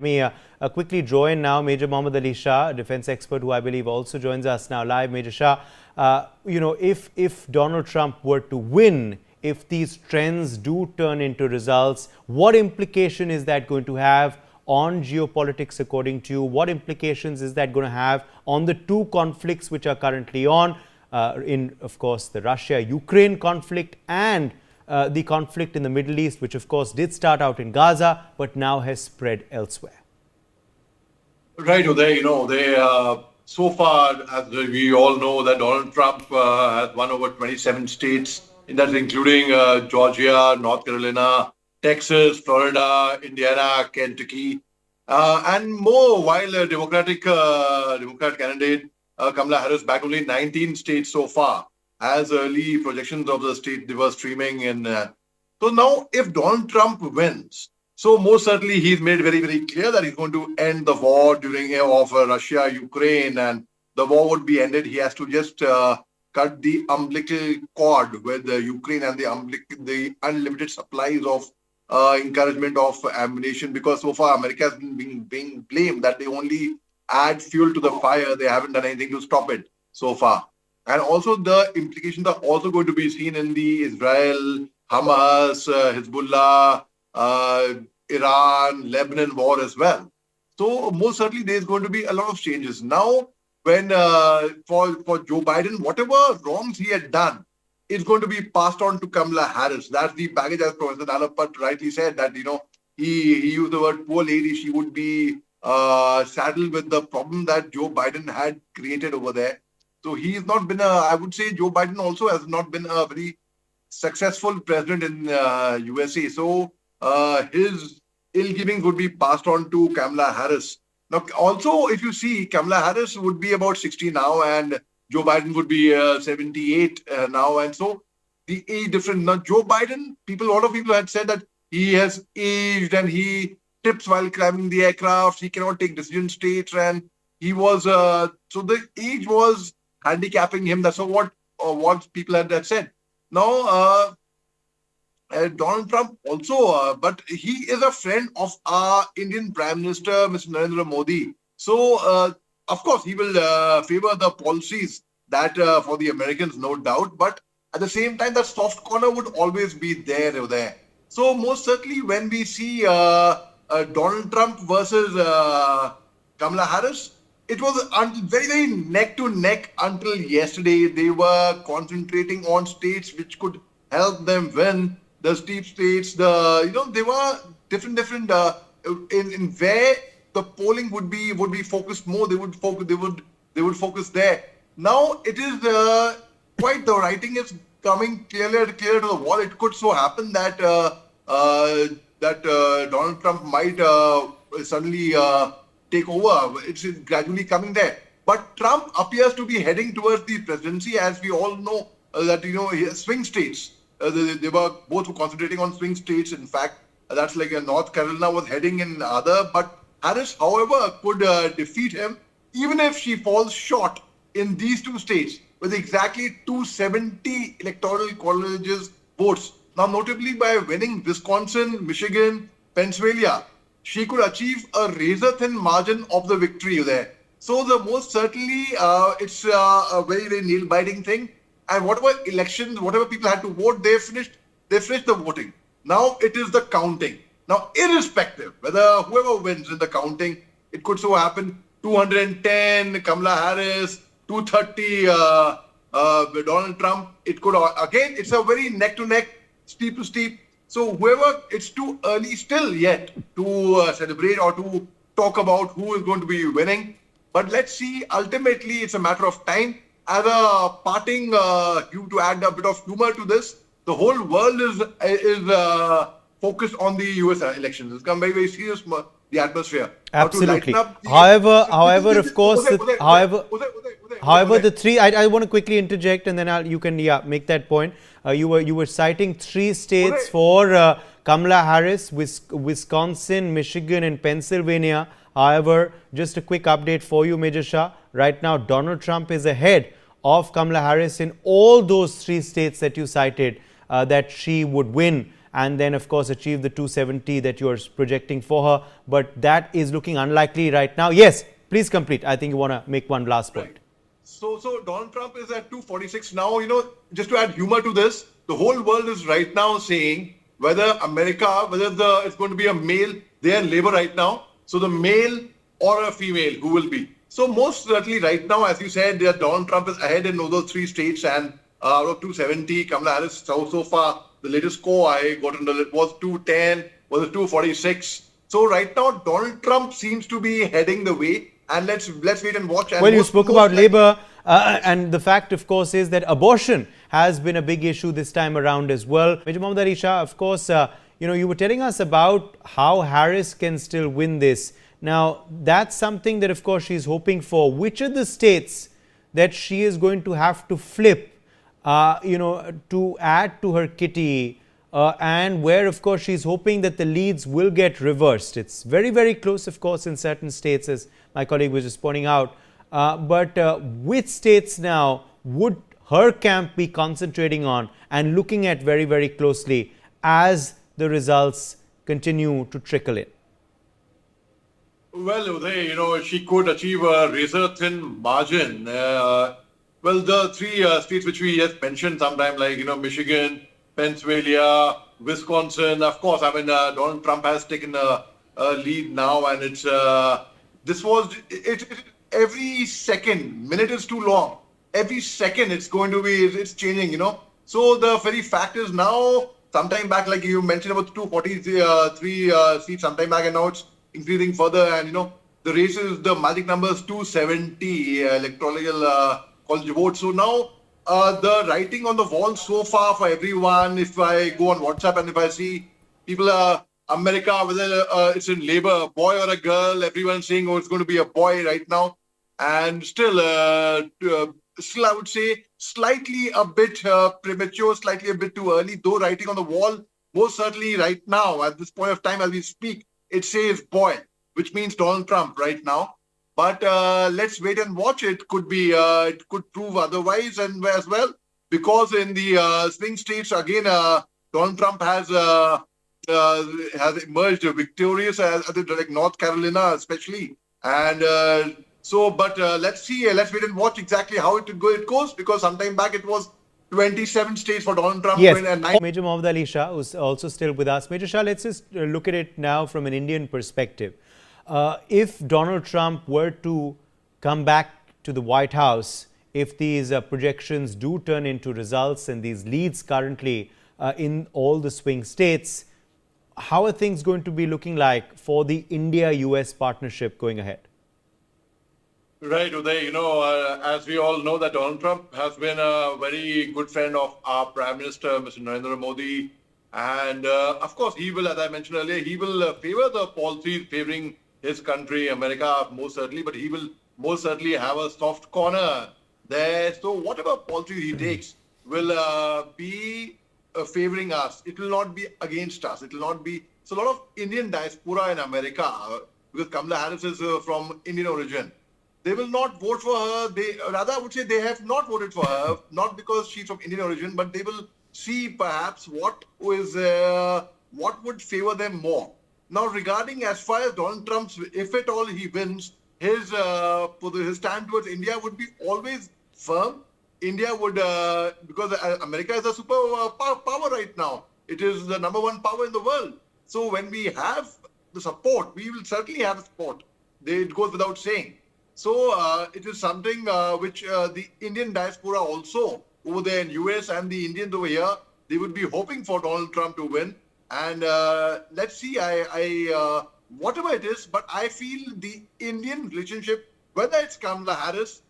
Let me quickly join now Major Mohammed Ali Shah, defense expert, who I believe also joins us now live. Major Shah, if Donald Trump were to win, if these trends do turn into results, what implication is that going to have on geopolitics according to you? What implications is that going to have on the two conflicts which are currently on, of course, the Russia-Ukraine conflict and the conflict in the Middle East, which of course did start out in Gaza, but now has spread elsewhere? Right, Uday, so far, as we all know, that Donald Trump has won over 27 states, and that's including Georgia, North Carolina, Texas, Florida, Indiana, Kentucky, and more, while Democrat candidate Kamala Harris back only 19 states so far, as early projections of the state they were streaming in. So now, if Donald Trump wins, so most certainly he's made very, very clear that he's going to end the war during of Russia, Ukraine, and the war would be ended. He has to just cut the umbilical cord with Ukraine and the unlimited supplies of encouragement of ammunition, because so far America has been being blamed that they only add fuel to the fire. They haven't done anything to stop it so far. And also the implications are also going to be seen in the Israel, Hamas, Hezbollah, Iran, Lebanon war as well. So most certainly there's going to be a lot of changes. Now, when for Joe Biden, whatever wrongs he had done, it's going to be passed on to Kamala Harris. That's the baggage, as Professor Nalapat rightly said, that, he used the word poor lady. She would be saddled with the problem that Joe Biden had created over there. So he's not been I would say Joe Biden also has not been a very successful president in USA. So his ill-giving would be passed on to Kamala Harris. Now, also, if you see, Kamala Harris would be about 60 now, and Joe Biden would be 78 now. And so the age difference. Now, Joe Biden, a lot of people had said that he has aged and he tips while climbing the aircraft. He cannot take decisions straight. And he was, so the age was handicapping him. That's what people had said. Now, Donald Trump also, but he is a friend of our Indian Prime Minister, Mr. Narendra Modi. So, of course, he will favor the policies that for the Americans, no doubt. But at the same time, that soft corner would always be there. So, most certainly, when we see Donald Trump versus Kamala Harris, it was very, very neck to neck until yesterday. They were concentrating on states which could help them win. The steep states, they were different in where the polling would be focused more. They would focus there. Now it is quite, the writing is coming clear to the wall. It could so happen that Donald Trump might suddenly take over. It's gradually coming there. But Trump appears to be heading towards the presidency, as we all know that swing states. They were both concentrating on swing states. In fact, that's like North Carolina was heading in other. But Harris, however, could defeat him, even if she falls short in these two states with exactly 270 electoral colleges votes. Now, notably by winning Wisconsin, Michigan, Pennsylvania, she could achieve a razor-thin margin of the victory there. So, the most certainly, it's a very, very nail-biting thing. And whatever elections, whatever people had to vote, they finished the voting. Now it is the counting. Now, irrespective whether whoever wins in the counting, it could so happen 210 Kamala Harris, 230 Donald Trump. It could again. It's a very neck to neck, steep to steep. So whoever, it's too early still yet to celebrate or to talk about who is going to be winning. But let's see. Ultimately, it's a matter of time. As a parting, to add a bit of humor to this, the whole world is focused on the U.S. elections. It's become very, very serious, the atmosphere. Absolutely. However, of course, the three. I want to quickly interject, and then you can make that point. You were citing three states for Kamala Harris: Wisconsin, Michigan, and Pennsylvania. However, just a quick update for you, Major Shah. Right now, Donald Trump is ahead of Kamala Harris in all those three states that you cited that she would win. and then, of course, achieve the 270 that you're projecting for her. But that is looking unlikely right now. Yes, please complete. I think you want to make one last point. Right. So Donald Trump is at 246 now. Just to add humor to this, the whole world is right now saying whether it's going to be a male. They are in labor right now. So the male or a female who will be. So most certainly right now, as you said, Donald Trump is ahead in those three states, and out of 270, Kamala Harris so far the latest score I got was 210, was it 246. So right now Donald Trump seems to be heading the way. And let's wait and watch. And well, you spoke about labor, and the fact, of course, is that abortion has been a big issue this time around as well. Major Mohammed Ali Shah, of course, you were telling us about how Harris can still win this. Now, that's something that, of course, she's hoping for. Which are the states that she is going to have to flip, to add to her kitty, and where, of course, she's hoping that the leads will get reversed? It's very, very close, of course, in certain states, as my colleague was just pointing out. But which states now would her camp be concentrating on and looking at very, very closely as the results continue to trickle in? Well, Uday, she could achieve a razor-thin margin. The three states which we just mentioned sometime, like, Michigan, Pennsylvania, Wisconsin. Of course, Donald Trump has taken a lead now, and it's every second, minute is too long. Every second it's changing, So the very fact is now, sometime back, like you mentioned about 243 seats sometime back, and now it's increasing further, and the race is, the magic number is 270 electoral college votes. So now the writing on the wall so far for everyone, if I go on WhatsApp and if I see people America, whether it's in labor, a boy or a girl, everyone's saying, it's going to be a boy right now. And still I would say slightly a bit premature, slightly a bit too early, though writing on the wall, most certainly right now, at this point of time as we speak, it says boy, which means Donald Trump right now. But let's wait and watch. It could prove otherwise and as well, because in the swing states, again, Donald Trump has emerged victorious, like North Carolina especially. And let's see, let's wait and watch exactly how it goes, because sometime back it was 27 states for Donald Trump. Yes. And 9. Major Mohammed Ali Shah, who's also still with us. Major Shah, let's just look at it now from an Indian perspective. If Donald Trump were to come back to the White House, if these projections do turn into results and these leads currently in all the swing states, how are things going to be looking like for the India-US partnership going ahead? Right, Uday, as we all know, that Donald Trump has been a very good friend of our Prime Minister, Mr. Narendra Modi. And of course, he will, as I mentioned earlier, he will favor the policies favoring his country, America, most certainly, but he will most certainly have a soft corner there. So whatever policy he takes will be favoring us. It will not be against us. It will not be. So a lot of Indian diaspora in America, because Kamala Harris is from Indian origin, they will not vote for her. I would say they have not voted for her, not because she's from Indian origin, but they will see perhaps what would favor them more. Now, regarding as far as Donald Trump's, if at all he wins, his stand towards India would be always firm. India would, because America is a super power right now. It is the number one power in the world. So when we have the support, we will certainly have support. It goes without saying. So it is something which the Indian diaspora also over there in US and the Indians over here, they would be hoping for Donald Trump to win. And let's see, whatever it is, but I feel the Indian relationship, whether it's Kamala Harris,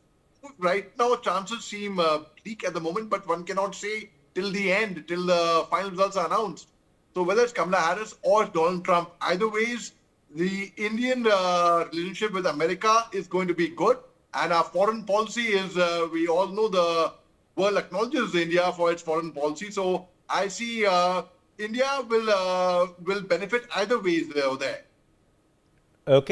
right now chances seem bleak at the moment, but one cannot say till the end, till the final results are announced. So whether it's Kamala Harris or Donald Trump, either ways, the Indian relationship with America is going to be good. And our foreign policy is, we all know the world acknowledges India for its foreign policy. So I see India will benefit either ways there. Okay.